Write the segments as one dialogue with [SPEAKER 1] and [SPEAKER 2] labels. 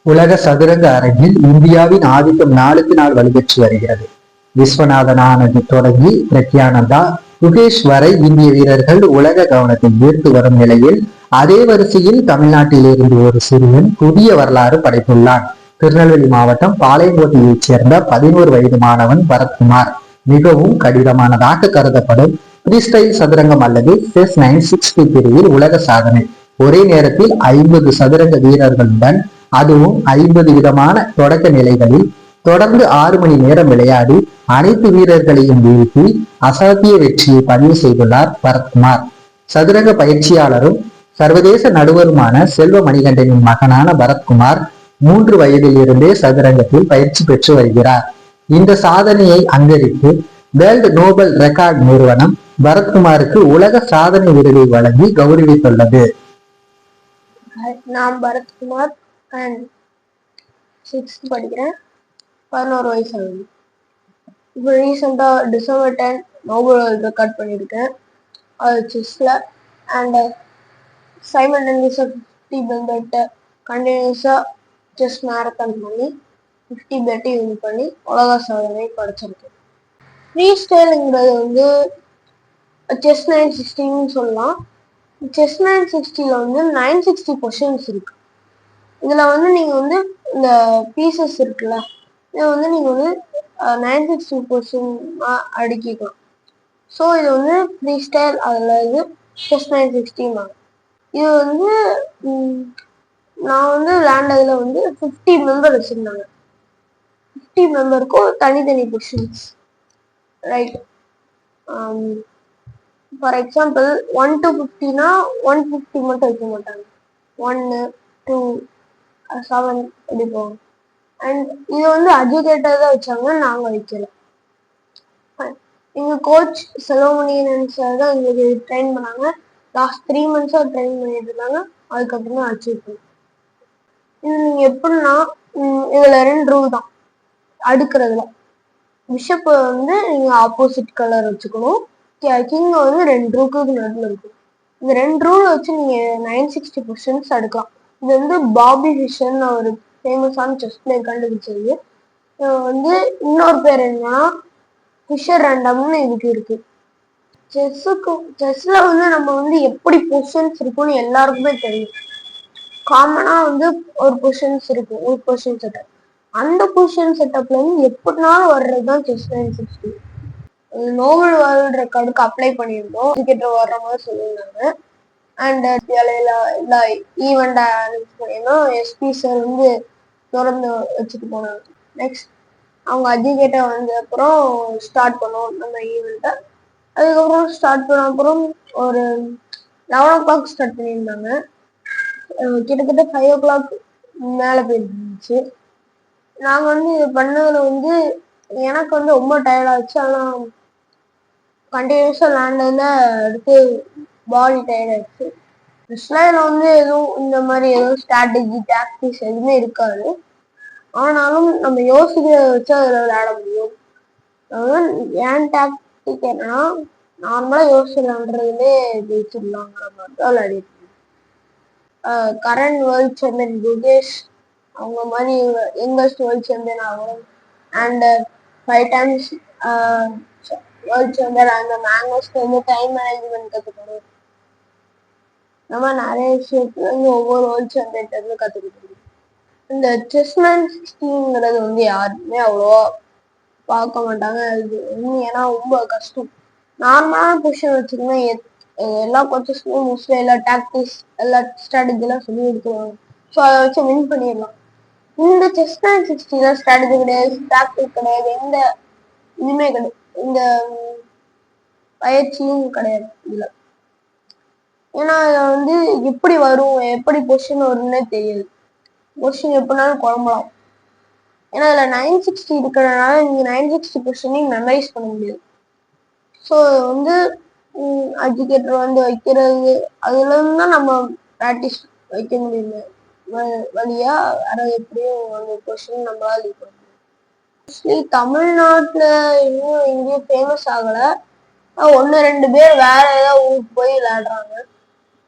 [SPEAKER 1] உலக சதுரங்க அரங்கில் இந்தியாவின் ஆதிக்கம் நாளுக்கு நாள் வலுப்பெற்று வருகிறது. விஸ்வநாதன் ஆனந்த் தொடங்கி பிரக்யானந்தா, குகேஷ் வரை இந்திய வீரர்கள் உலக கவனத்தை ஈர்த்து வரும் நிலையில், அதே வரிசையில் தமிழ்நாட்டில் இருந்து ஒரு சிறுவன் புதிய வரலாறு படைத்துள்ளான். திருநெல்வேலி மாவட்டம் பாளையங்கோட்டையைச் சேர்ந்த 11 வயது மாணவன் பரத்குமார் மிகவும் கடினமானதாக கருதப்படும் ஃப்ரீஸ்டைல் சதுரங்கம் அல்லது செஸ் 960 பிரிவில் உலக சாதனை. ஒரே நேரத்தில் 50 சதுரங்க வீரர்களுடன், அதுவும் 50 விதமான தொடக்க நிலைகளில் தொடர்ந்து 6 மணி நேரம் விளையாடி அனைத்து வீரர்களையும் வீழ்த்தி அசாத்திய வெற்றியை பதிவு செய்துள்ளார் பரத்குமார். சதுரங்க பயிற்சியாளரும் சர்வதேச நடுவருமான செல்வ மணிகண்டனின் மகனான பரத்குமார் 3 வயதில் இருந்தே சதுரங்கத்தில் பயிற்சி பெற்று வருகிறார். இந்த சாதனையை அங்கீகரித்து வேர்ல்ட் நோபல் ரெக்கார்ட் நிறுவனம் பரத்குமாருக்கு உலக சாதனை விருதை வழங்கி கௌரவித்துள்ளது.
[SPEAKER 2] நான் பரத்குமார் அண்ட் 6th படிக்கிறேன். 11 வயசு ஆகுது. இப்போ ரீசெண்டாக டிசம்பர் 10 நோபல் ரெக்கார்ட் பண்ணியிருக்கேன். அது செஸ்ஸில் அண்ட் சைமல்டேனியஸாக 50 பெல்ட்டை கண்டினியூஸாக செஸ் மேரத்தான் பண்ணி 50 பெல்ட்டை வின் பண்ணி உலக சாதனை படைச்சிருக்கேன். ஃப்ரீ ஸ்டைலுங்கிறது வந்து செஸ் 960 சொல்லலாம். செஸ் 960 வந்து 960 கொஷின்ஸ் இருக்கு. இதுல வந்து நீங்க வந்து இந்த பீசஸ் இருக்குல்ல, இதை வந்து நீங்க வந்து 960 கொஷின் அடுக்கிக்கலாம். ஸோ இது வந்து ஃப்ரீ ஸ்டைல், அதில் இது செஸ் 960 இது வந்து நான் வந்து விளையாண்டதுல வந்து 50 மெம்பர் வச்சிருந்தாங்க. 50 மெம்பருக்கும் தனித்தனி questions, right? For example 1 to 50னா 150 மட்டும் வைக்க மாட்டாங்க. 1, 2, 7 இப்படி போகும். அண்ட் இது வந்து எஜுகேட்டர் தான் வச்சாங்க, நாங்க வைக்கல. எங்க கோச் செல்வமணியன் சார் தான் எங்களுக்கு ட்ரெயின் பண்ணாங்க. லாஸ்ட் 3 months ட்ரெயின் பண்ணிட்டு இருந்தாங்க. அதுக்கப்புறம் தான் அச்சீவ் பண்ணோம். இது நீங்க எப்படின்னா, இதுல 2 ரூல் தான் அடுக்கிறதுல. பிஷப் வந்து நீங்க ஆப்போசிட் கலர் வச்சுக்கணும். கிங் வந்து 2 ரூக்கு நடுவில் இருக்கும். இந்த 2 ரூல் வச்சு நீங்க 960 கொஸ்டின்ஸ் எடுக்கலாம். இது வந்து பாபி ஃபிஷர் ஒரு ஃபேமஸான செஸ் பிளேயர் கண்டுபிடிச்சது. வந்து இன்னொரு பேர் என்னன்னா ஃபிஷர் ரேண்டம்னு இதுக்கு இருக்கு. செஸ்ல வந்து நம்ம வந்து எப்படி பொசிஷன்ஸ் இருக்கும்னு எல்லாருக்குமே தெரியும். காமனா வந்து ஒரு பொசிஷன்ஸ் இருக்கும், ஒரு பொசிஷன் செட்டப். அந்த பொசிஷன் செட்டப்ல இருந்து எப்படினாலும் வர்றதுதான் செஸ் 960. நோபல் வேர்ல்ட் ரெக்கார்டுக்கு அப்ளை பண்ணியிருந்தோம். கிரிக்கெட் வர்ற மாதிரி சொல்லியிருந்தாங்க. அண்ட் எல்லா ஈவெண்ட் அனௌன்ஸ் பண்ணியிருந்தோம். எஸ்பி சார் வந்து திறந்து வச்சுட்டு போனாங்க. நெக்ஸ்ட் அவங்க எஜுகேட்டா வந்த அப்புறம் ஸ்டார்ட் பண்ணோம் நம்ம ஈவெண்ட்டை. அதுக்கப்புறம் ஸ்டார்ட் பண்ண அப்புறம் ஒரு 11 o'clock ஸ்டார்ட் பண்ணியிருந்தாங்க. கிட்டத்தட்ட 5 o'clock மேலே போயிருந்துச்சு. நாங்கள் வந்து இது பண்ணதுல வந்து எனக்கு வந்து ரொம்ப டயர்டாச்சு. ஆனால் கண்டினியூஸாக விளையாண்டதுல அடுத்து பாடி டயர்ட் ஆயிடுச்சு. இதில் வந்து எதுவும் இந்த மாதிரி எதுவும் ஸ்ட்ராட்டஜி டாக்டிக்ஸ் எதுவுமே இருக்காது. ஆனாலும் நம்ம யோசிக்கிறத வச்சு அதில் விளையாட முடியும். ஏன் டாக்டிக் என்னன்னா, நார்மலாக யோசிச்சு விளையாடுறதுலே ஜெயிச்சிடலாங்கிற மாதிரி தான் விளையாடிட்டு கரண்ட் வேர்ல்ட் சாம்பியன் குகேஷ் அவங்க மாதிரி யங்கஸ்ட் வேர்ல்ட் சாம்பியன் ஆகும். அண்ட் 5 times வேர்ல்ட் சாம்பியன் அந்த மேங்கோஸ்க்கு வந்து டைம் மேனேஜ்மெண்ட் கற்றுக்கணும். நம்ம நிறைய விஷயத்துல இருந்து ஒவ்வொரு வேர்ல்ட் சாம்பியன் இருந்து கற்றுக்கிட்டு. இந்த செஸ் 960 வந்து யாருமே அவ்வளோவா பார்க்க மாட்டாங்க. அது ஏன்னா ரொம்ப கஷ்டம். நார்மலான பொசிஷன் வச்சுக்கோங்க, எல்லா கோச்சஸ்க்குமே மோஸ்ட்லி எல்லா டாக்டிக்ஸ் எல்லா ஸ்ட்ராட்டஜிலாம் சொல்லி கொடுத்துருவாங்க. ஸோ அதை வச்சு வின் பண்ணிடலாம். இந்த செஸ் 960 ஸ்ட்ராட்டஜி கிடையாது, டாக்டிக் கிடையாது, எந்த இதுவுமே கிடையாது, இந்த பயிற்சியும் கிடையாது இதுல. ஏன்னா வந்து எப்படி வரும், எப்படி பொசிஷன் வரும்னே தெரியாது. பொசிஷன் எப்படினாலும் குழம்பலாம். ஏன்னா இதுல 960 இருக்கிறதுனால நீங்க 960 பொசிஷனையும் மெமரைஸ் பண்ண முடியாது. ஸோ வந்து எஜுகேட்டர் வந்து வைக்கிறது அதுல இருந்து தான் நம்ம ப்ராக்டிஸ் வைக்க முடியல வழியா வேற எப்படியும் அந்த கொஸ்டின் நம்மளால லீவ் பண்ண முடியும். மோஸ்ட்லி தமிழ்நாட்டுல இன்னும் எங்கேயும் ஃபேமஸ் ஆகல. 1-2 பேர் வேற ஏதாவது ஊருக்கு போய் விளையாடுறாங்க.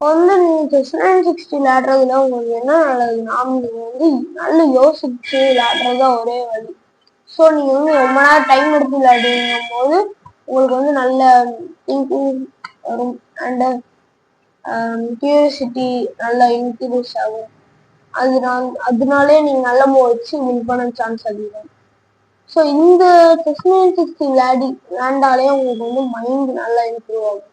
[SPEAKER 2] வந்து நீங்க செஸ் 960 விளையாடுறதுல உங்களுக்கு என்ன நல்லதுன்னா நீங்க வந்து நல்ல யோசிச்சு விளையாடுறதா ஒரே வழி. ஸோ நீங்க வந்து ரொம்ப நேரம் டைம் எடுத்து விளையாடுங்கும் போது உங்களுக்கு வந்து நல்ல திங்கிங் வரும் அண்ட் கியூரியாசிட்டி நல்லா இன்க்ரீஸ் ஆகும். அதனாலே நீங்க நல்ல வச்சு வின் பண்ண சான்ஸ் அதிகம். ஸோ இந்த செஸ் 960 விளையாண்டாலே உங்களுக்கு வந்து மைண்ட் நல்லா இம்ப்ரூவ் ஆகும்.